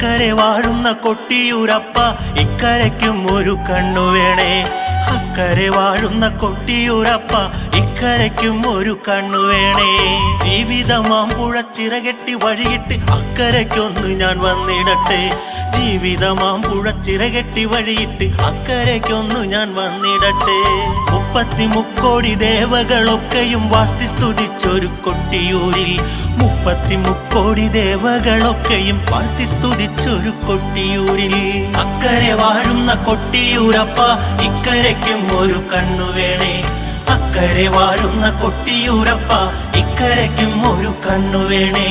അക്കരെ വാഴുന്ന കൊട്ടിയൂരപ്പ ഇക്കരയ്ക്കും ഒരു കണ്ണു വേണേ. അക്കരെ വാഴുന്ന കൊട്ടിയൂരപ്പ ഇക്കരയ്ക്കും ഒരു കണ്ണു വേണേ. ജീവിതമാമ്പുഴ ചിറകെട്ടി വഴിയിട്ട് അക്കരയ്ക്കൊന്ന് ഞാൻ വന്നിടട്ടെ. ജീവിതമാമ്പുഴ ചിറകെട്ടി വഴിയിട്ട് അക്കരയ്ക്കൊന്നു ഞാൻ വന്നിടട്ടെ. 33 ദേവകളൊക്കെയും വാസ്തി സ്തുതിച്ചൊരു കൊട്ടിയൂരിൽ 33 ദേവകളൊക്കെയും വാഴ്ത്തി സ്തുതിച്ചൊരു കൊട്ടിയൂരിൽ അക്കരെ വാഴുന്ന കൊട്ടിയൂരപ്പ ഇക്കരയ്ക്കും ഒരു കണ്ണു വേണേ. അക്കരെ വാഴുന്ന കൊട്ടിയൂരപ്പ ഇക്കരയ്ക്കും ഒരു കണ്ണു വേണേ.